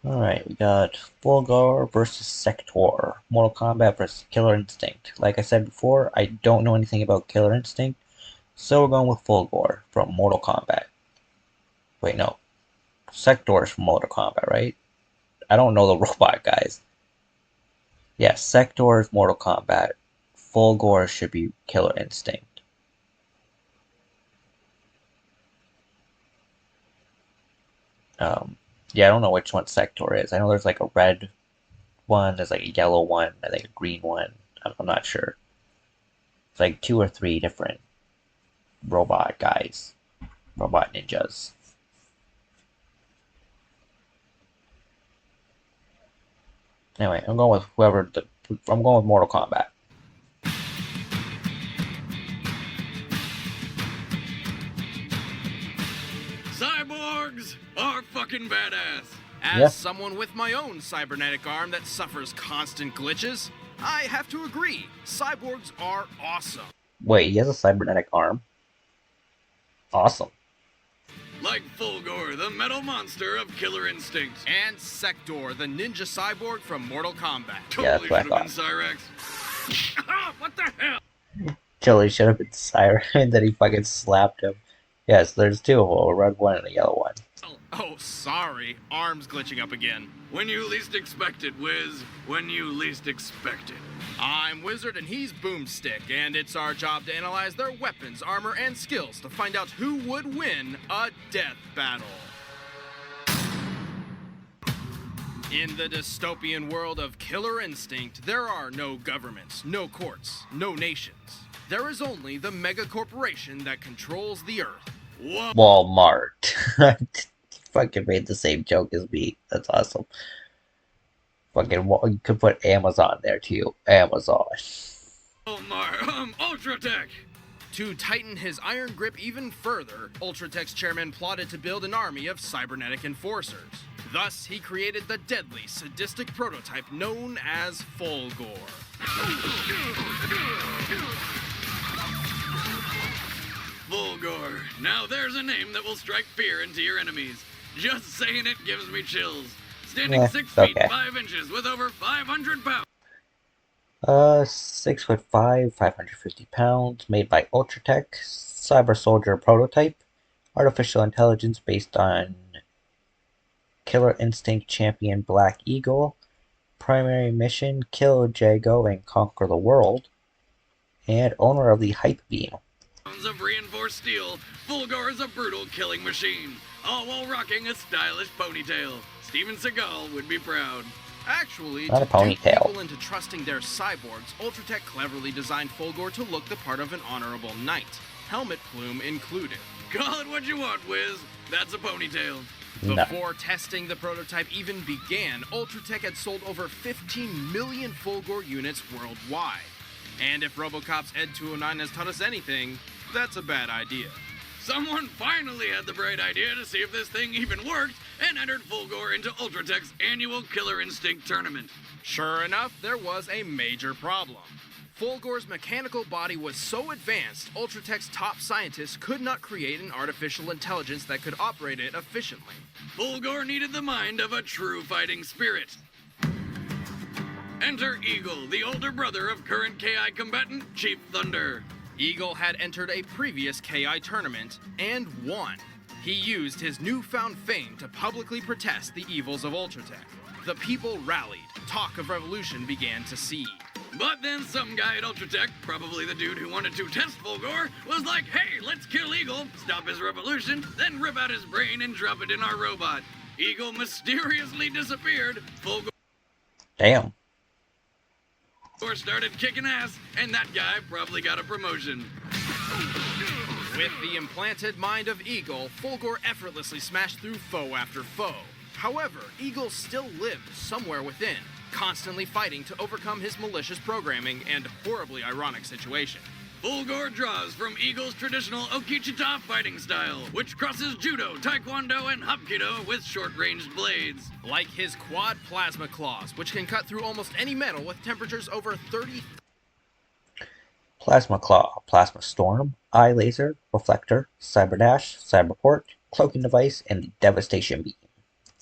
Alright, we got Fulgore versus Sektor. Mortal Kombat versus Killer Instinct. Like I said before, I don't know anything about Killer Instinct, so we're going with Fulgore from Mortal Kombat. Wait, no. Sektor is from Mortal Kombat, right? I don't know the robot guys. Yes, Sektor is Mortal Kombat. Fulgore should be Killer Instinct. Um, yeah, I don't know which one Sektor is. I know there's like a red one, there's like a yellow one, I think a green one. I'm not sure. It's like two or three different robot guys, robot ninjas. Anyway, I'm going with Mortal Kombat. Cyborgs are fucking badass. As Yeah, someone with my own cybernetic arm that suffers constant glitches, I have to agree, cyborgs are awesome. wait, he has a cybernetic arm. Awesome. Like Fulgore, the metal monster of Killer Instinct. And Sektor, the ninja cyborg from Mortal Kombat. Yeah, Totally that's what I should have thought. been Cyrex. What the hell? Chili should have been Siren, and then he fucking slapped him. Yes, there's two of them, a red one and a yellow one. Oh, sorry, arm's glitching up again. When you least expect it, Wiz. When you least expect it. I'm Wizard and he's Boomstick, and it's our job to analyze their weapons, armor, and skills to find out who would win a death battle. In the dystopian world of Killer Instinct, there are no governments, no courts, no nations. There is only the mega corporation that controls the Earth. Whoa. Walmart. Fucking made the same joke as me. That's awesome. Fucking, you could put Amazon there too. Amazon. Ultratech. To tighten his iron grip even further, Ultratech's chairman plotted to build an army of cybernetic enforcers. Thus, he created the deadly, sadistic prototype known as Fulgore. Fulgore. Now there's a name that will strike fear into your enemies. Just saying it gives me chills. Standing 6 feet okay. 5 inches with over 500 pounds. 6'5", 550 pounds, made by Ultratech, Cyber Soldier prototype, artificial intelligence based on Killer Instinct champion Black Eagle, primary mission kill Jago and conquer the world, and owner of the Hype Beam. Of reinforced steel, Fulgore is a brutal killing machine, all while rocking a stylish ponytail. Steven Seagal would be proud. Actually, Not to a ponytail. dupe people into trusting their cyborgs, Ultratech cleverly designed Fulgore to look the part of an honorable knight, helmet plume included. Call it what you want, Wiz. That's a ponytail. No. Before testing the prototype even began, Ultratech had sold over 15 million Fulgore units worldwide. And if RoboCop's Ed 209 has taught us anything, that's a bad idea. Someone finally had the bright idea to see if this thing even worked and entered Fulgore into Ultratech's annual Killer Instinct tournament. Sure enough, there was a major problem. Fulgore's mechanical body was so advanced, Ultratech's top scientists could not create an artificial intelligence that could operate it efficiently. Fulgore needed the mind of a true fighting spirit. Enter Eagle, the older brother of current KI combatant Chief Thunder. Eagle had entered a previous KI tournament and won. He used his newfound fame to publicly protest the evils of Ultratech. The people rallied. Talk of revolution began to seed. But then some guy at Ultratech, probably the dude who wanted to test Fulgore, was like, hey, let's kill Eagle, stop his revolution, then rip out his brain and drop it in our robot. Eagle mysteriously disappeared. Fulgore Damn. started kicking ass, and that guy probably got a promotion. With the implanted mind of Eagle, Fulgore effortlessly smashed through foe after foe. However, Eagle still lived somewhere within, constantly fighting to overcome his malicious programming and horribly ironic situation. Fulgore draws from Eagle's traditional Okichita fighting style, which crosses Judo, Taekwondo, and Hapkido with short-ranged blades. Like his quad plasma claws, which can cut through almost any metal with temperatures over 30. Plasma Claw, Plasma Storm, Eye Laser, Reflector, Cyber Dash, Cyber Port, Cloaking Device, and the Devastation Beam.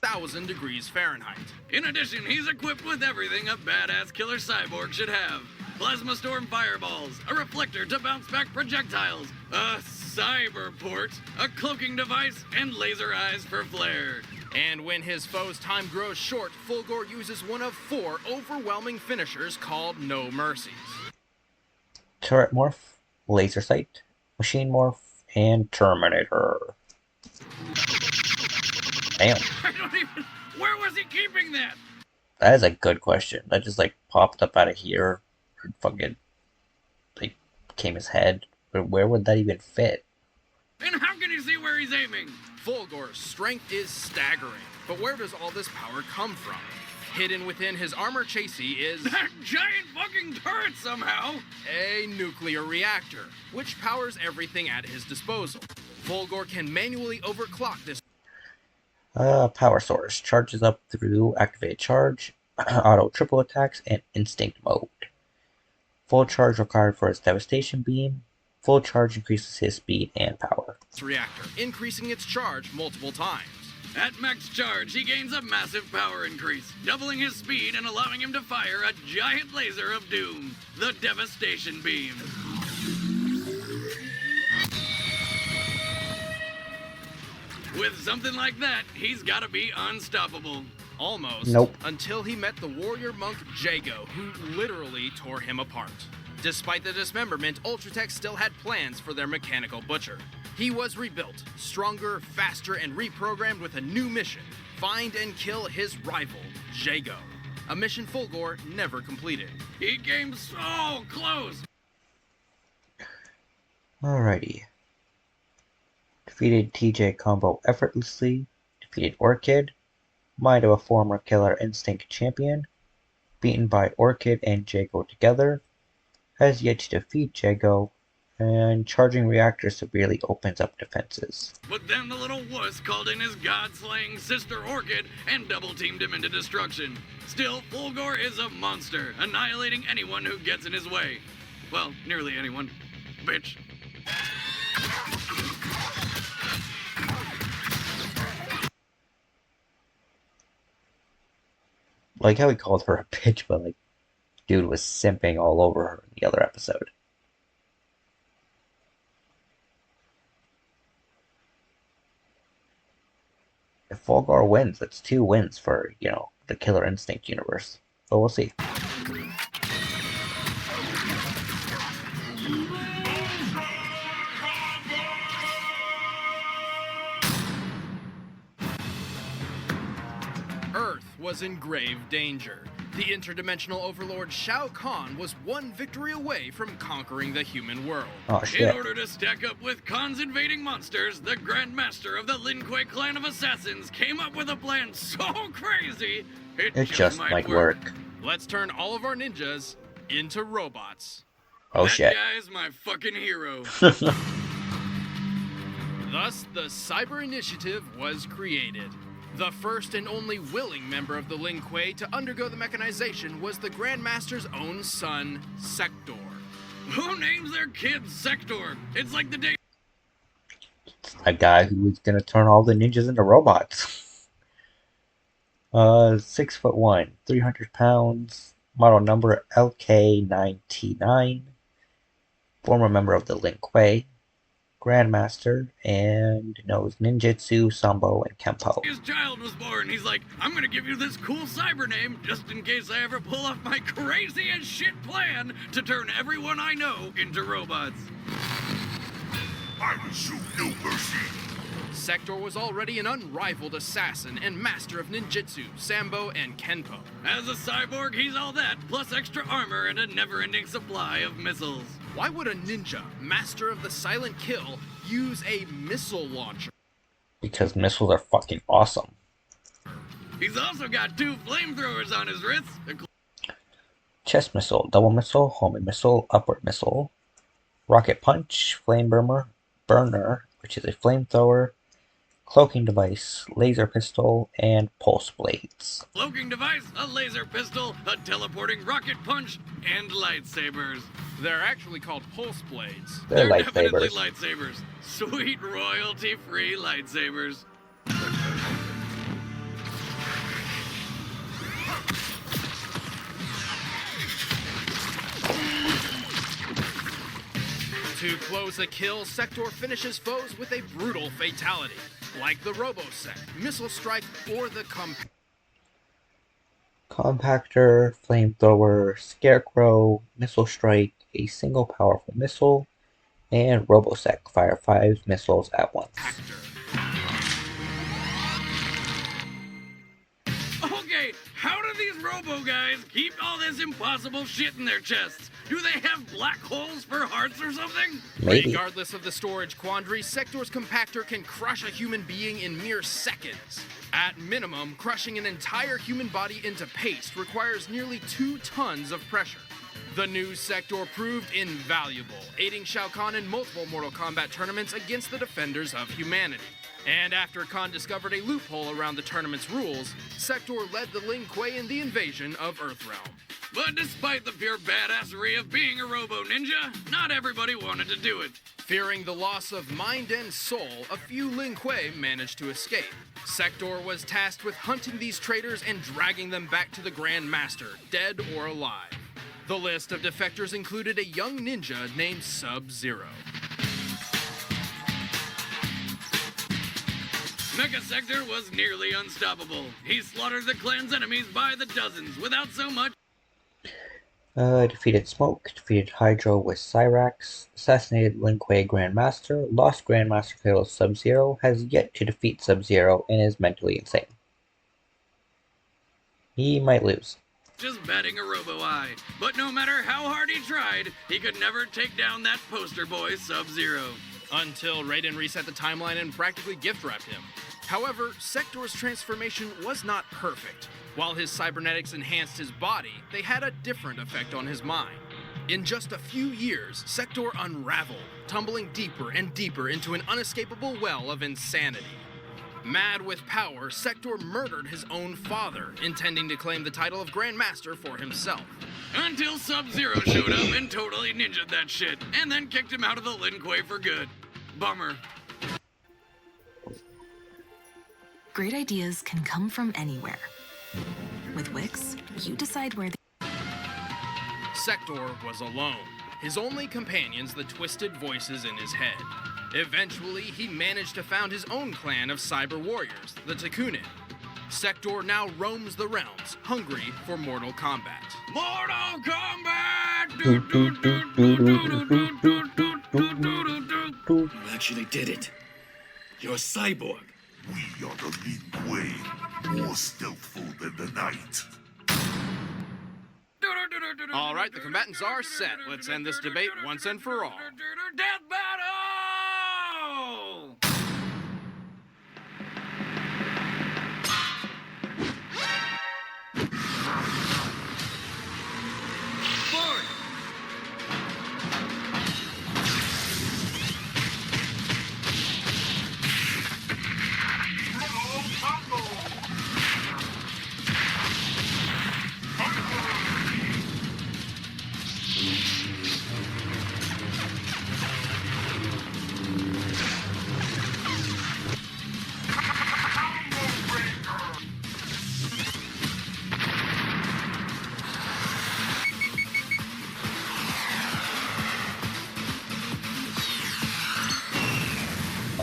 1,000 degrees Fahrenheit. In addition, he's equipped with everything a badass killer cyborg should have. Plasma storm fireballs, a reflector to bounce back projectiles, a cyberport, a cloaking device, and laser eyes for flare. And when his foe's time grows short, Fulgore uses one of 4 overwhelming finishers called No Mercies. Turret Morph, Laser Sight, Machine Morph, and Terminator. Damn. I don't even... Where was he keeping that? That is a good question. That just like popped up out of here. Or fucking like came his head. But where would that even fit? And how can you see where he's aiming? Fulgore's strength is staggering, but where does all this power come from? Hidden within his armor chassis is That giant fucking turret somehow! a nuclear reactor, which powers everything at his disposal. Fulgore can manually overclock this Power Source. Charges up through Activated Charge, Auto Triple Attacks, and Instinct Mode. Full charge required for its Devastation Beam. Full charge increases his speed and power. reactor, increasing its charge multiple times. At max charge, he gains a massive power increase, doubling his speed and allowing him to fire a giant laser of doom, the Devastation Beam. With something like that, he's gotta be unstoppable. Almost. Nope. Until he met the warrior monk Jago, who literally tore him apart. Despite the dismemberment, Ultratech still had plans for their mechanical butcher. He was rebuilt, stronger, faster, and reprogrammed with a new mission: find and kill his rival, Jago. A mission Fulgore never completed. He came so close. Alrighty. Defeated TJ combo effortlessly. Defeated Orchid. Mind of a former Killer Instinct champion. Beaten by Orchid and Jago together. Has yet to defeat Jago. And charging reactor severely opens up defenses. But then the little wuss called in his god-slaying sister Orchid and double-teamed him into destruction. Still, Fulgore is a monster, annihilating anyone who gets in his way. Well, nearly anyone. Bitch. Like how he called her a bitch, but like, dude was simping all over her in the other episode. If Fulgore wins, that's 2 wins for, the Killer Instinct universe. But we'll see. Earth was in grave danger. The interdimensional overlord Shao Kahn was one victory away from conquering the human world. Oh In shit. order to stack up with Khan's invading monsters, the Grand Master of the Lin Kuei clan of assassins came up with a plan so crazy, It just might work. Let's turn all of our ninjas into robots. Oh That shit. guy's my fucking hero. Thus, the Cyber Initiative was created. The first and only willing member of the Lin Kuei to undergo the mechanization was the Grandmaster's own son, Sektor. Who names their kid Sektor? It's like the day. A guy who was gonna turn all the ninjas into robots. 6'1", 300 pounds, model number LK9T9, former member of the Lin Kuei, Grandmaster, and knows ninjutsu, sambo, and kempo. His child was born. He's like, I'm gonna give you this cool cyber name just in case I ever pull off my crazy as shit plan to turn everyone I know into robots. I will show no mercy. Sektor was already an unrivaled assassin and master of ninjutsu, sambo, and kenpo. As a cyborg, he's all that, plus extra armor and a never-ending supply of missiles. Why would a ninja, master of the silent kill, use a missile launcher? Because missiles are fucking awesome. He's also got 2 flamethrowers on his wrists. Chest missile, double missile, homing missile, upward missile, rocket punch, flame burner, which is a flamethrower, cloaking device, laser pistol, and pulse blades. Cloaking device, a laser pistol, a teleporting rocket punch, and lightsabers. They're actually called pulse blades. They're definitely lightsabers. lightsabers. Sweet royalty-free lightsabers. To close the kill, Sektor finishes foes with a brutal fatality, like the Robosec, Missile Strike, or the Compactor, Flamethrower, Scarecrow, Missile Strike, a single powerful missile, and Robosec fire 5 missiles at once. Compactor. Okay, how do these robo guys keep all this impossible shit in their chests? Do they have black holes for hearts or something? Maybe. Regardless of the storage quandary, Sektor's compactor can crush a human being in mere seconds. At minimum, crushing an entire human body into paste requires nearly 2 tons of pressure. The new Sektor proved invaluable, aiding Shao Kahn in multiple Mortal Kombat tournaments against the defenders of humanity. And after Khan discovered a loophole around the tournament's rules, Sektor led the Lin Kuei in the invasion of Earthrealm. But despite the pure badassery of being a robo ninja, not everybody wanted to do it. Fearing the loss of mind and soul, a few Lin Kuei managed to escape. Sektor was tasked with hunting these traitors and dragging them back to the Grand Master, dead or alive. The list of defectors included a young ninja named Sub-Zero. Mecha Sektor was nearly unstoppable. He slaughtered the clan's enemies by the dozens without so much. Defeated Smoke, defeated Hydro with Cyrax, assassinated Lin Kuei Grandmaster, lost Grandmaster title Sub-Zero, has yet to defeat Sub-Zero, and is mentally insane. He might lose. Just batting a robo-eye. But no matter how hard he tried, he could never take down that poster boy Sub-Zero. Until Raiden reset the timeline and practically gift-wrapped him. However, Sektor's transformation was not perfect. While his cybernetics enhanced his body, they had a different effect on his mind. In just a few years, Sektor unraveled, tumbling deeper and deeper into an unescapable well of insanity. Mad with power, Sektor murdered his own father, intending to claim the title of Grand Master for himself. Until Sub-Zero showed up and totally ninja'd that shit, and then kicked him out of the Lin Kuei for good. Bummer. Great ideas can come from anywhere. With Wix, you decide where they... Sektor was alone. His only companions the twisted voices in his head. Eventually, he managed to found his own clan of cyber warriors, the Takunin. Sektor now roams the realms, hungry for Mortal Kombat. Mortal Kombat! You actually did it. You're a cyborg. We are the Lin Kuei, more stealthful than the night. All right, the combatants are set. Let's end this debate once and for all. Death battle!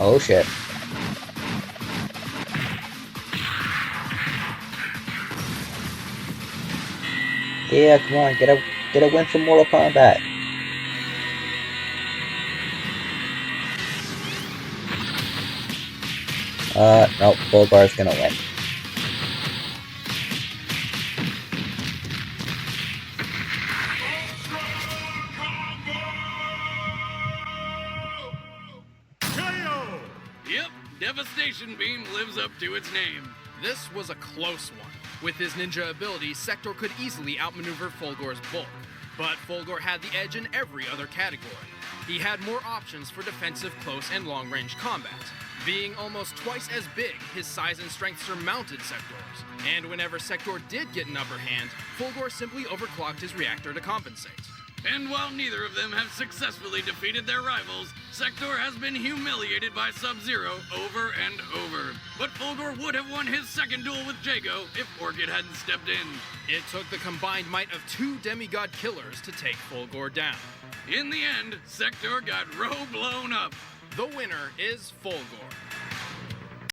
Oh shit. Yeah, come on, get a win from Mortal Kombat. Nope, Fulgore's gonna win. Yep, Devastation Beam lives up to its name. This was a close one. With his ninja ability, Sektor could easily outmaneuver Fulgore's bulk. But Fulgore had the edge in every other category. He had more options for defensive, close, and long-range combat. Being almost twice as big, his size and strength surmounted Sektor's. And whenever Sektor did get an upper hand, Fulgore simply overclocked his reactor to compensate. And while neither of them have successfully defeated their rivals, Sektor has been humiliated by Sub-Zero over and over. But Fulgore would have won his second duel with Jago if Orchid hadn't stepped in. It took the combined might of 2 demigod killers to take Fulgore down. In the end, Sektor got blown up. The winner is Fulgore.